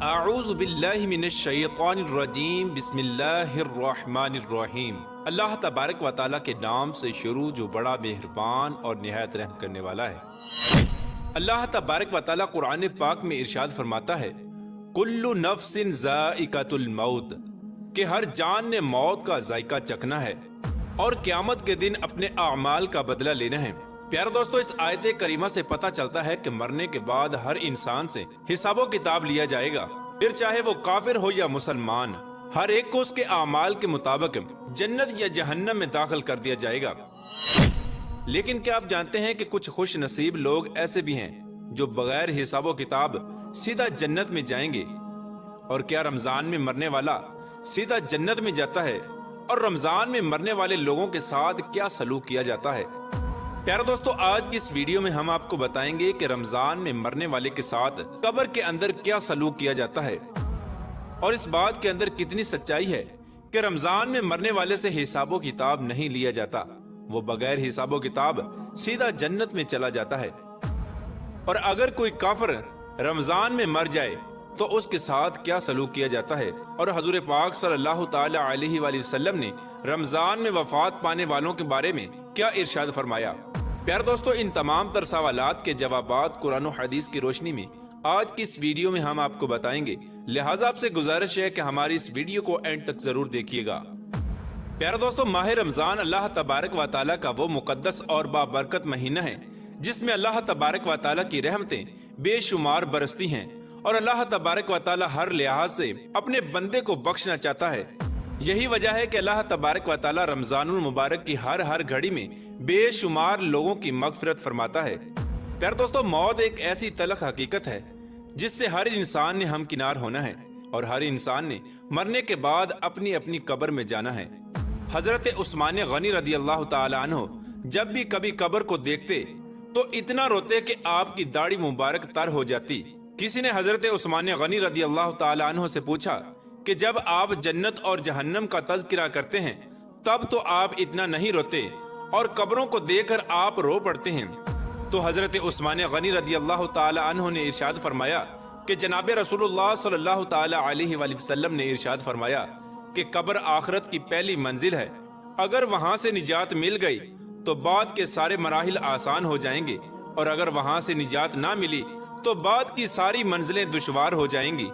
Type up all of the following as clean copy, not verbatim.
اعوذ باللہ من الشیطان الرجیم بسم اللہ الرحمن الرحیم۔ اللہ تبارک و تعالیٰ کے نام سے شروع جو بڑا مہربان اور نہایت رحم کرنے والا ہے۔ اللہ تبارک و تعالیٰ قرآن پاک میں ارشاد فرماتا ہے کل نفس ذائقۃ الموت، کہ ہر جان نے موت کا ذائقہ چکھنا ہے اور قیامت کے دن اپنے اعمال کا بدلہ لینا ہے۔ پیارے دوستو، اس آیت کریمہ سے پتہ چلتا ہے کہ مرنے کے بعد ہر انسان سے حساب و کتاب لیا جائے گا، پھر چاہے وہ کافر ہو یا مسلمان، ہر ایک کو اس کے اعمال کے مطابق جنت یا جہنم میں داخل کر دیا جائے گا۔ لیکن کیا آپ جانتے ہیں کہ کچھ خوش نصیب لوگ ایسے بھی ہیں جو بغیر حساب و کتاب سیدھا جنت میں جائیں گے؟ اور کیا رمضان میں مرنے والا سیدھا جنت میں جاتا ہے؟ اور رمضان میں مرنے والے لوگوں کے ساتھ کیا سلوک کیا جاتا ہے؟ پیارے دوستو، آج کی اس ویڈیو میں ہم آپ کو بتائیں گے کہ رمضان میں مرنے والے کے ساتھ قبر کے اندر کیا سلوک کیا جاتا ہے، اور اس بات کے اندر کتنی سچائی ہے کہ رمضان میں مرنے والے سے حساب و کتاب نہیں لیا جاتا، وہ بغیر حساب و کتاب سیدھا جنت میں چلا جاتا ہے۔ اور اگر کوئی کافر رمضان میں مر جائے تو اس کے ساتھ کیا سلوک کیا جاتا ہے، اور حضور پاک صلی اللہ تعالی علیہ وآلہ وسلم نے رمضان میں وفات پانے والوں کے بارے میں کیا ارشاد فرمایا؟ پیارے دوستو، ان تمام تر سوالات کے جوابات قرآن و حدیث کی روشنی میں آج کی اس ویڈیو میں ہم آپ کو بتائیں گے، لہٰذا آپ سے گزارش ہے کہ ہماری اس ویڈیو کو اینڈ تک ضرور دیکھیے گا۔ پیارے دوستو، ماہ رمضان اللہ تبارک و تعالیٰ کا وہ مقدس اور بابرکت مہینہ ہے جس میں اللہ تبارک و تعالیٰ کی رحمتیں بے شمار برستی ہیں، اور اللہ تبارک و تعالیٰ ہر لحاظ سے اپنے بندے کو بخشنا چاہتا ہے۔ یہی وجہ ہے کہ اللہ تبارک و تعالیٰ رمضان المبارک کی ہر گھڑی میں بے شمار لوگوں کی مغفرت فرماتا ہے۔ پیارے دوستو، موت ایک ایسی تلخ حقیقت ہے جس سے ہر انسان نے ہمکنار ہونا ہے، اور ہر انسان نے مرنے کے بعد اپنی اپنی قبر میں جانا ہے۔ حضرت عثمان غنی رضی اللہ تعالی عنہ جب بھی کبھی قبر کو دیکھتے تو اتنا روتے کہ آپ کی داڑھی مبارک تر ہو جاتی۔ کسی نے حضرت عثمان غنی رضی اللہ تعالی عنہ سے پوچھا کہ جب آپ جنت اور جہنم کا تذکرہ کرتے ہیں تب تو آپ اتنا نہیں روتے، اور قبروں کو دیکھ کر آپ رو پڑتے ہیں؟ تو حضرت عثمان غنی رضی اللہ تعالی عنہ نے ارشاد فرمایا کہ جناب رسول اللہ صلی اللہ تعالی علیہ وآلہ وسلم نے ارشاد فرمایا کہ قبر آخرت کی پہلی منزل ہے، اگر وہاں سے نجات مل گئی تو بعد کے سارے مراحل آسان ہو جائیں گے، اور اگر وہاں سے نجات نہ ملی تو بعد کی ساری منزلیں دشوار ہو جائیں گی۔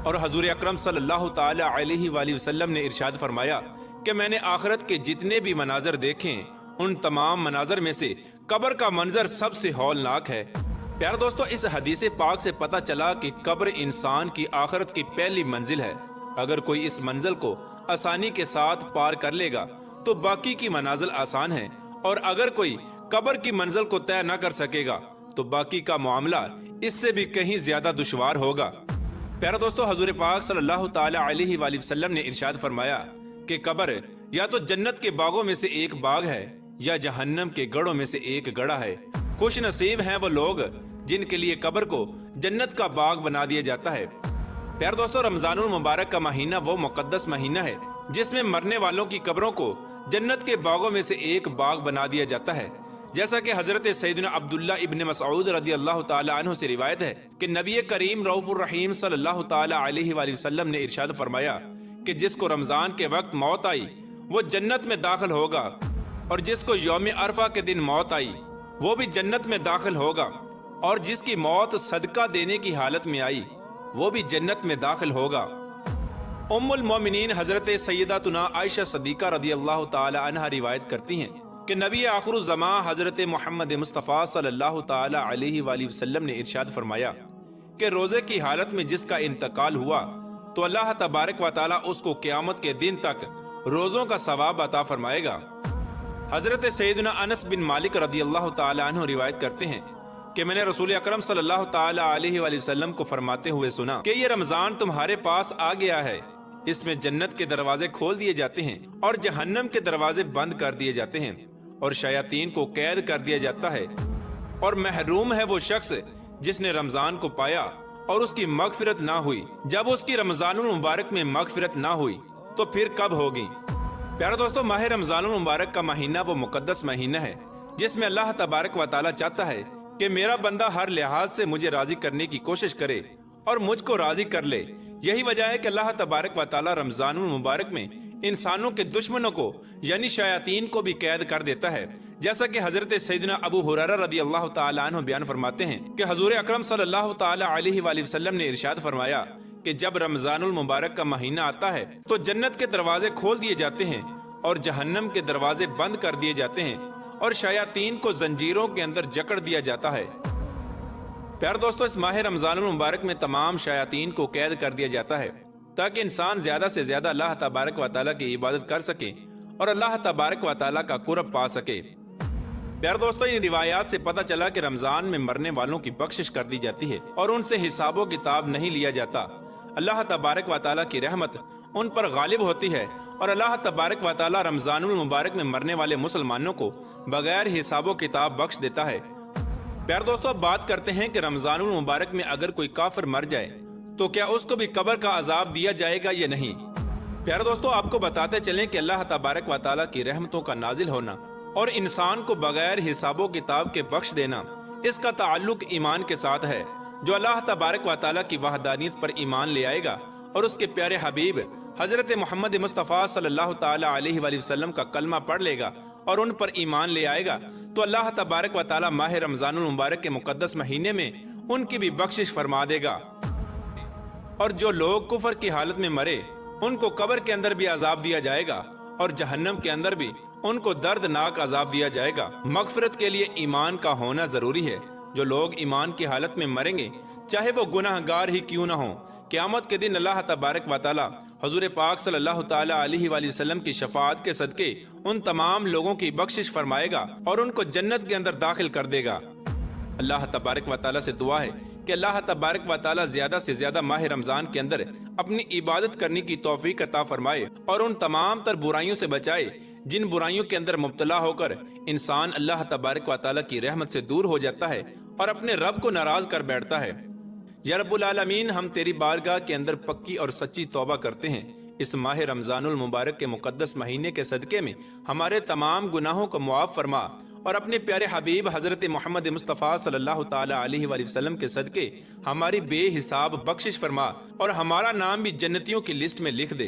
اور حضور اکرم صلی اللہ تعالی علیہ وآلہ وسلم نے ارشاد فرمایا کہ میں نے آخرت کے جتنے بھی مناظر دیکھیں ان تمام مناظر میں سے قبر کا منظر سب سے ہولناک ہے۔ پیارے دوستو، اس حدیث پاک سے پتہ چلا کہ قبر انسان کی آخرت کی پہلی منزل ہے۔ اگر کوئی اس منزل کو آسانی کے ساتھ پار کر لے گا تو باقی کی منازل آسان ہے، اور اگر کوئی قبر کی منزل کو طے نہ کر سکے گا تو باقی کا معاملہ اس سے بھی کہیں زیادہ دشوار ہوگا۔ پیارے دوستو، حضور پاک صلی اللہ تعالی علیہ وآلہ وسلم نے ارشاد فرمایا کہ قبر یا تو جنت کے باغوں میں سے ایک باغ ہے یا جہنم کے گڑھوں میں سے ایک گڑھا ہے۔ خوش نصیب ہیں وہ لوگ جن کے لیے قبر کو جنت کا باغ بنا دیا جاتا ہے۔ پیارے دوستو، رمضان المبارک کا مہینہ وہ مقدس مہینہ ہے جس میں مرنے والوں کی قبروں کو جنت کے باغوں میں سے ایک باغ بنا دیا جاتا ہے، جیسا کہ حضرت سیدنا عبداللہ ابن مسعود رضی اللہ تعالی عنہ سے روایت ہے کہ نبی کریم رؤوف الرحیم صلی اللہ تعالی علیہ وآلہ وسلم نے ارشاد فرمایا کہ جس کو رمضان کے وقت موت آئی وہ جنت میں داخل ہوگا، اور جس کو یوم عرفہ کے دن موت آئی وہ بھی جنت میں داخل ہوگا، اور جس کی موت صدقہ دینے کی حالت میں آئی وہ بھی جنت میں داخل ہوگا۔ ام المومنین حضرت سیداتنا عائشہ صدیقہ رضی اللہ تعالی عنہ روایت کرتی ہیں کہ نبی آخر الزمان حضرت محمد مصطفیٰ صلی اللہ تعالی علیہ وآلہ وسلم نے ارشاد فرمایا کہ روزے کی حالت میں جس کا انتقال ہوا تو اللہ تبارک و تعالی اس کو قیامت کے دن تک روزوں کا ثواب عطا فرمائے گا۔ حضرت سیدنا انس بن مالک رضی اللہ تعالی عنہ روایت کرتے ہیں کہ میں نے رسول اکرم صلی اللہ تعالی علیہ وآلہ وسلم کو فرماتے ہوئے سنا کہ یہ رمضان تمہارے پاس آ گیا ہے، اس میں جنت کے دروازے کھول دیے جاتے ہیں اور جہنم کے دروازے بند کر دیے جاتے ہیں، اور شیاطین کو قید کر دیا جاتا ہے، اور محروم ہے وہ شخص جس نے رمضان کو پایا اور اس کی مغفرت نہ ہوئی۔ جب اس کی رمضان المبارک میں مغفرت نہ ہوئی تو پھر کب ہوگی؟ پیارے دوستو، ماہ رمضان المبارک کا مہینہ وہ مقدس مہینہ ہے جس میں اللہ تبارک و تعالی چاہتا ہے کہ میرا بندہ ہر لحاظ سے مجھے راضی کرنے کی کوشش کرے اور مجھ کو راضی کر لے۔ یہی وجہ ہے کہ اللہ تبارک و تعالی رمضان المبارک میں انسانوں کے دشمنوں کو یعنی شیاطین کو بھی قید کر دیتا ہے، جیسا کہ حضرت سیدنا ابو ہریرہ رضی اللہ تعالیٰ عنہ بیان فرماتے ہیں کہ حضور اکرم صلی اللہ تعالیٰ علیہ وآلہ وسلم نے ارشاد فرمایا کہ جب رمضان المبارک کا مہینہ آتا ہے تو جنت کے دروازے کھول دیے جاتے ہیں اور جہنم کے دروازے بند کر دیے جاتے ہیں اور شیاطین کو زنجیروں کے اندر جکڑ دیا جاتا ہے۔ پیار دوستو، اس ماہ رمضان المبارک میں تمام شیاطین کو قید کر دیا جاتا ہے تاکہ انسان زیادہ سے زیادہ اللہ تبارک و تعالیٰ کی عبادت کر سکے اور اللہ تبارک و تعالیٰ کا قرب پا سکے۔ پیار دوستو، ان روایات سے پتہ چلا کہ رمضان میں مرنے والوں کی بخشش کر دی جاتی ہے اور ان سے حساب و کتاب نہیں لیا جاتا۔ اللہ تبارک و تعالیٰ کی رحمت ان پر غالب ہوتی ہے اور اللہ تبارک و تعالیٰ رمضان المبارک میں مرنے والے مسلمانوں کو بغیر حساب و کتاب بخش دیتا ہے۔ پیار دوستو، اب بات کرتے ہیں کہ رمضان المبارک میں اگر کوئی کافر مر جائے تو کیا اس کو بھی قبر کا عذاب دیا جائے گا یا نہیں؟ پیار دوستو، آپ کو بتاتے چلیں کہ اللہ تبارک و تعالیٰ کی رحمتوں کا نازل ہونا اور انسان کو بغیر حساب و کتاب کے بخش دینا، اس کا تعلق ایمان کے ساتھ ہے۔ جو اللہ تبارک و تعالیٰ کی وحدانیت پر ایمان لے آئے گا اور اس کے پیارے حبیب حضرت محمد مصطفیٰ صلی اللہ تعالیٰ علیہ وآلہ وسلم کا کلمہ پڑھ لے گا اور ان پر ایمان لے آئے گا تو اللہ تبارک و تعالیٰ ماہ رمضان المبارک کے مقدس مہینے میں ان کی بھی بخشش فرما دے گا۔ اور جو لوگ کفر کی حالت میں مرے ان کو قبر کے اندر بھی عذاب دیا جائے گا اور جہنم کے اندر بھی ان کو دردناک عذاب دیا جائے گا۔ مغفرت کے لیے ایمان کا ہونا ضروری ہے۔ جو لوگ ایمان کی حالت میں مریں گے چاہے وہ گناہ گار ہی کیوں نہ ہوں، قیامت کے دن اللہ تبارک و تعالی حضور پاک صلی اللہ تعالیٰ علیہ وآلہ وسلم کی شفاعت کے صدقے ان تمام لوگوں کی بخشش فرمائے گا اور ان کو جنت کے اندر داخل کر دے گا۔ اللہ تبارک و تعالیٰ سے دعا ہے کہ اللہ تبارک و تعالیٰ زیادہ سے زیادہ ماہ رمضان کے اندر اپنی عبادت کرنے کی توفیق عطا فرمائے اور ان تمام تر برائیوں سے بچائے جن برائیوں کے اندر مبتلا ہو کر انسان اللہ تبارک و تعالیٰ کی رحمت سے دور ہو جاتا ہے اور اپنے رب کو ناراض کر بیٹھتا ہے۔ یا رب العالمین، ہم تیری بارگاہ کے اندر پکی اور سچی توبہ کرتے ہیں۔ اس ماہ رمضان المبارک کے مقدس مہینے کے صدقے میں ہمارے تمام گناہوں کو معاف فرما اور اپنے پیارے حبیب حضرت محمد مصطفیٰ صلی اللہ تعالیٰ علیہ وآلہ وسلم کے صدقے ہماری بے حساب بخشش فرما اور ہمارا نام بھی جنتیوں کی لسٹ میں لکھ دے۔